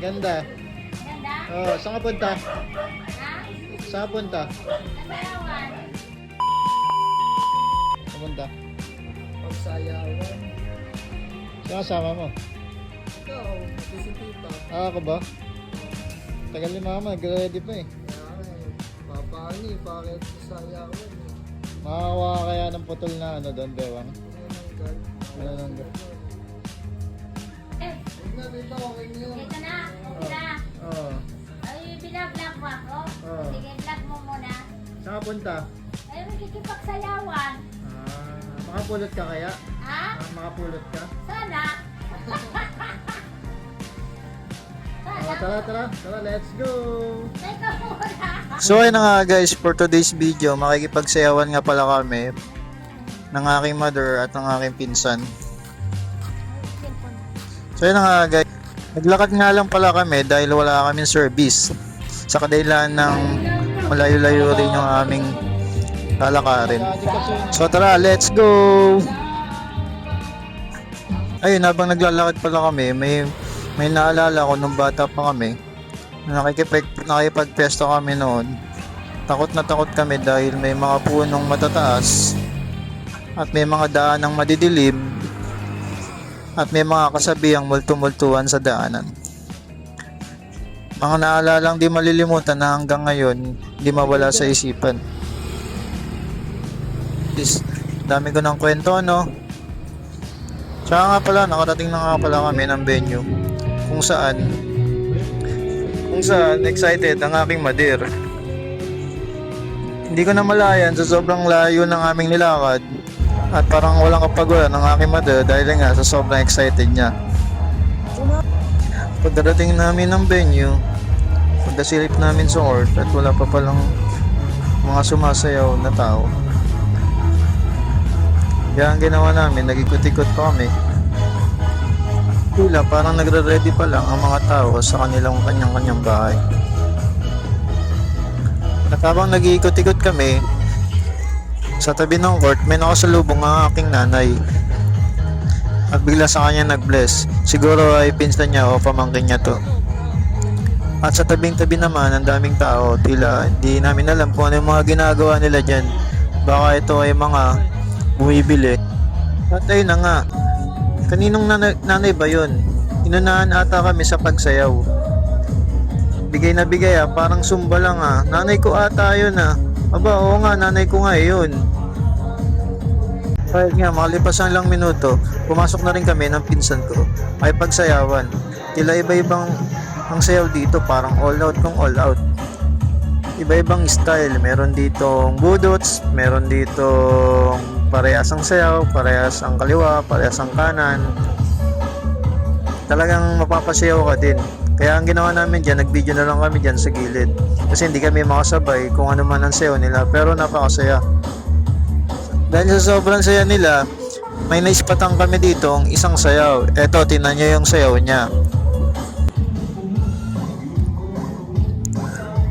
Ganda. Ganda? Oh, saan ka punta? Ha? Saan ka punta? Nasayawan. Saan ka punta? Pagsayawan. Saan kasama mo? Ikaw, si tita. Ako ba? Tagal ni mama, nag-ready pa eh. Papani, bakit sayawan? Makakuha ka kaya ng putol na ano doon, bewang? Nananggal. Ano nang Eh, Huwag na tita, okay na yun. dito na. Okay na. Oo. Ay, binablog mo ako. Oo. Sige, vlog mo muna. Saan ka punta? Ay, magkikipagsayawan. Makapulot ka kaya? Ha? Makapulot ka? Sana. Tara, let's go! Teka muna. So ayun na nga guys, for today's video, makikipagsayawan nga pala kami ng aking mother at ng aking pinsan. So ayun na nga guys, naglakad nga lang pala kami dahil wala kaming service. Sa kadahilan ng malayo-layo rin yung aming lalakarin. So tara, let's go! Ayun, habang naglalakad pala kami, may naalala ko nung bata pa kami. Nakipagpesto kami noon. Takot na takot kami dahil may mga punong matataas at may mga daanang madidilim at may mga kasabihang multo-multuhan sa daanan. Mga naalalang di malilimutan na hanggang ngayon di mawala sa isipan. Dami ko ng kwento, no? Tsaka nga pala, nakarating na nga pala kami ng venue kung saan excited ang aking mother. Hindi ko na malayan sa sobrang layo ng aming nilakad at parang walang kapaguran ng aking mother dahil nga sa sobrang excited niya. Pagdating namin ng venue, pagdasilip namin sa court at wala pa palang mga sumasayaw na tao. Kaya ang ginawa namin, nag-ikot-ikot pa kami. Tila parang nagre-ready pa lang ang mga tao sa kanilang kanyang-kanyang bahay. At habang nag-iikot-ikot kami, sa tabi ng court may nakasalubong ang aking nanay. At bigla sa kanya nag-bless. Siguro ay pinsan niya o pamangkin niya to. At sa tabing-tabi naman ang daming tao, tila hindi namin alam kung ano yung mga ginagawa nila dyan. Baka ito ay mga bumibili. At ayun na nga, kaninong nanay ba yun? Inunahan ata kami sa pagsayaw. Bigay na bigay parang sumba lang Nanay ko ata yun Aba, oo nga, nanay ko nga yun. Kahit nga, makalipas ang ilang minuto, pumasok na rin kami ng pinsan ko. Ay pagsayawan. Tila iba-ibang ang sayaw dito, parang all out kung all out. Iba-ibang style. Meron ditong budots, meron ditong parehas ang sayaw, parehas ang kaliwa, parehas ang kanan. Talagang mapapasayaw ka din. Kaya ang ginawa namin dyan, nag-video na lang kami dyan sa gilid. Kasi hindi kami makasabay kung ano man ang sayaw nila, pero napakasaya. Dahil sa sobrang saya nila, may naispatang kami dito ang isang sayaw. Eto, tingnan nyo yung sayaw niya.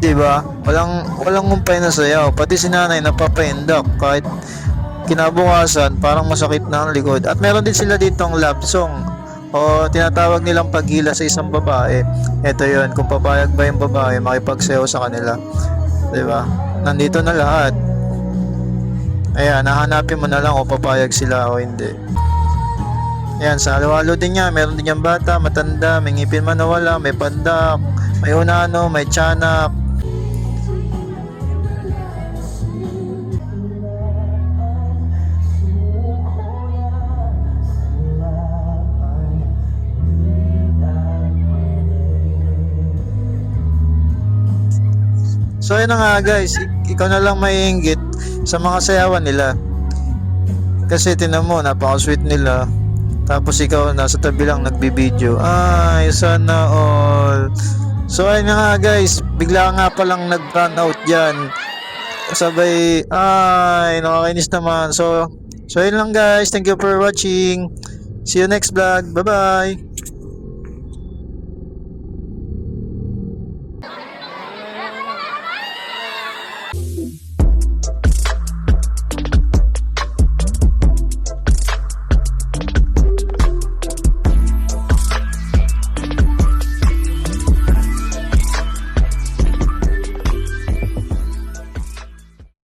Diba? Walang umpay na sayaw. Pati si nanay napapaindak kahit kinabukasan parang masakit na ang likod. At meron din sila ditong love song o tinatawag nilang paghila sa isang babae. Ito yun, kung papayag ba yung babae makipagsayaw sa kanila. Diba? Nandito na lahat. Ayan, nahanapin mo na lang kung papayag sila o hindi. Ayan, sa halo-halo din niya, meron din yung bata, matanda, may ngipin man na wala, may pandak, may unano, may tiyanak. So ayun na nga guys, ikaw na lang maiinggit sa mga sayawan nila. Kasi tinan mo, napaka-sweet nila. Tapos ikaw nasa tabi lang nagbibideo. Ay, sana all. So ayun na nga guys, bigla nga palang nag-run out dyan. Sabay, ay, nakakainis naman. So ayun lang guys, thank you for watching. See you next vlog. Bye bye.